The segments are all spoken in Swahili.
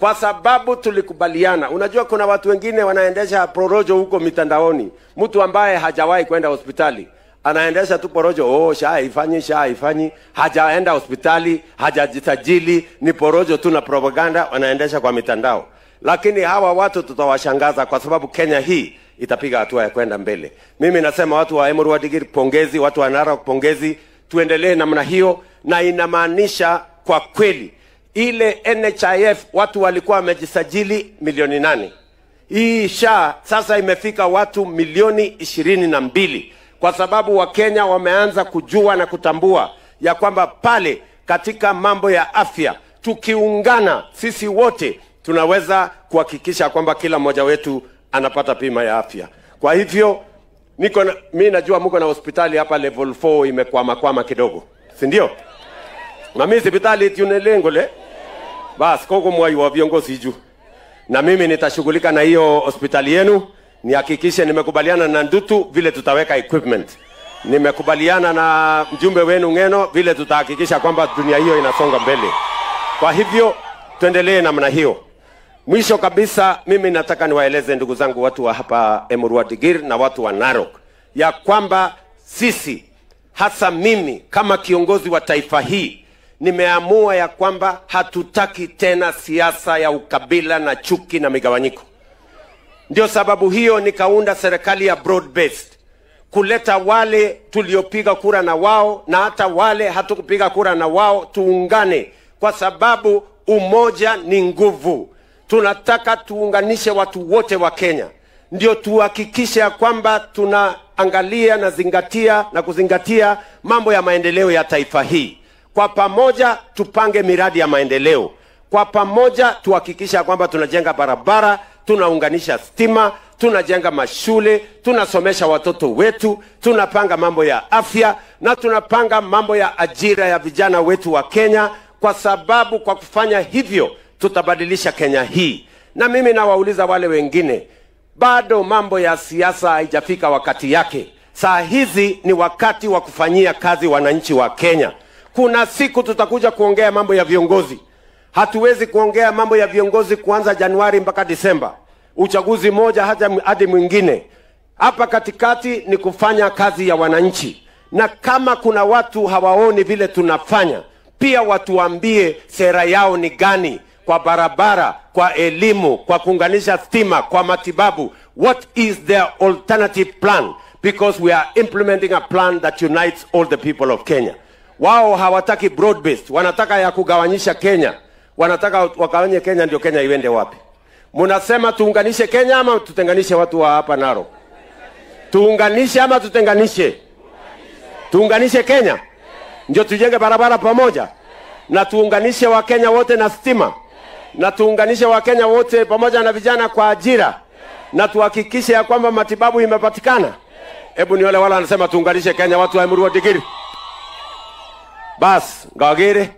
kwa sababu tulikubaliana. Unajua kuna watu wengine wanaendesha porojo huko mitandaoni. Mtu ambaye hajawahi kwenda hospitali anaendesha tu porojo, SHA haifanyi, hajaenda hospitali, hajajisajili, ni porojo tu na propaganda wanaendesha kwa mitandao. Lakini hawa watu tutawashangaza kwa sababu Kenya hii itapiga hatua ya kwenda mbele. Mimi nasema watu wa Emuru Wadigiri pongezi, watu wa Narok pongezi, tuendelee namna hiyo, na inamaanisha kwa kweli ile NHIF watu walikuwa wamejisajili milioni 8. Hii SHA sasa imefika watu milioni 22 kwa sababu Wakenya wameanza kujua na kutambua ya kwamba pale katika mambo ya afya tukiungana sisi wote tunaweza kuhakikisha kwamba kila mmoja wetu anapata bima ya afya. Kwa hivyo mimi najua mko na hospitali hapa level 4 imekwama kidogo, si ndio? Na mimi hospitali tunelengole basi koko mwai wa viongozi juu, na mimi nitashughulika na hiyo hospitali yenu. Nihakikishe nimekubaliana na Ndutu vile tutaweka equipment, nimekubaliana na mjumbe wenu Ngeno vile tutahakikisha kwamba dunia hiyo inasonga mbele. Kwa hivyo tuendelee namna hiyo. Mwisho kabisa, mimi nataka niwaeleze ndugu zangu watu wa hapa Emuru Wadigiri na watu wa Narok ya kwamba sisi, hasa mimi kama kiongozi wa taifa hii, nimeamua ya kwamba hatutaki tena siasa ya ukabila na chuki na migawanyiko. Ndio sababu hiyo nikaunda serikali ya broad based, kuleta wale tuliopiga kura na wao na hata wale hatukupiga kura na wao tuungane, kwa sababu umoja ni nguvu. Tunataka tuunganishe watu wote wa Kenya, ndio tuhakikishe ya kwamba tunaangalia na kuzingatia mambo ya maendeleo ya taifa hii. Kwa pamoja tupange miradi ya maendeleo, kwa pamoja tuhakikisha kwamba tunajenga barabara, tunaunganisha stima, tunajenga mashule, tunasomesha watoto wetu, tunapanga mambo ya afya na tunapanga mambo ya ajira ya vijana wetu wa Kenya, kwa sababu kwa kufanya hivyo tutabadilisha Kenya hii. Na mimi nawauliza wale wengine, bado mambo ya siasa haijafika wakati yake. Saa hizi ni wakati wa kufanyia kazi wananchi wa Kenya. Kuna siku tutakuja kuongea mambo ya viongozi. Hatuwezi kuongea mambo ya viongozi kuanza Januari mpaka Disemba, uchaguzi moja hadi mwingine. Hapa katikati ni kufanya kazi ya wananchi, na kama kuna watu hawaoni vile tunafanya, pia watuambie sera yao ni gani kwa barabara, kwa elimu, kwa kuunganisha stima, kwa matibabu. What is their alternative plan? Because we are implementing a plan that unites all the people of Kenya. Wao hawataki broad based, wanataka ya kugawanyisha Kenya. Wanataka wakawanye Kenya, ndio Kenya iwende wapi? Munasema tuunganishe Kenya ama tutenganishe watu wa hapa Narok? Tuunganishe ama tutenganishe? Tuunganishe Kenya, ndio tujenge barabara pamoja, na tuunganishe wa Kenya wote na stima, na tuunganishe wa Kenya wote pamoja na vijana kwa ajira, na tuhakikishe ya kwamba matibabu imepatikana. Hebu ni wale wanasema tuunganishe Kenya, watu wa Emuru Wadigiri. Bas ngagere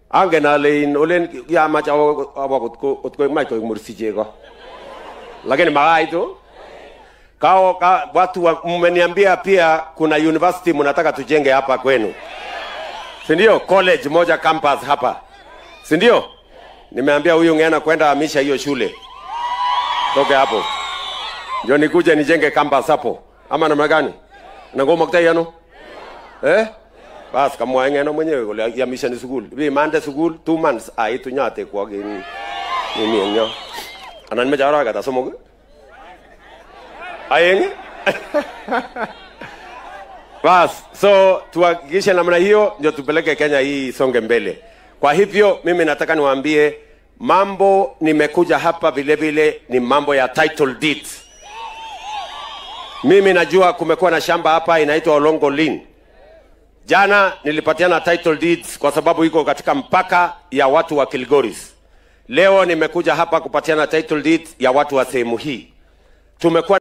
angena lein olen ya macha awako maiko mursijego, lakini magaito kao watu mmeniambia pia kuna university mnataka tujenge hapa kwenu, si ndio? College moja campus hapa, si ndio? Nimeambia huyu Ngena kwenda hamisha hiyo shule, toke hapo ndio nikuje nijenge campus hapo, ama namna gani? Na ngoma kutayano bas kama Ngena mwenyewe kule ya mission school bi mande school 2 months aitu nyate kwa gini ni nyo anan mejara kata somo ayeni bas. So tuhakikishe namna hiyo ndio tupeleke Kenya hii songe mbele. Kwa hivyo mimi nataka niwaambie mambo nimekuja hapa vile vile ni mambo ya title deeds. Mimi najua kumekuwa na shamba hapa inaitwa Olongo Lin. Jana nilipatiana title deeds kwa sababu iko katika mpaka ya watu wa Kilgoris. Leo nimekuja hapa kupatiana title deeds ya watu wa sehemu hii. Tumekuwa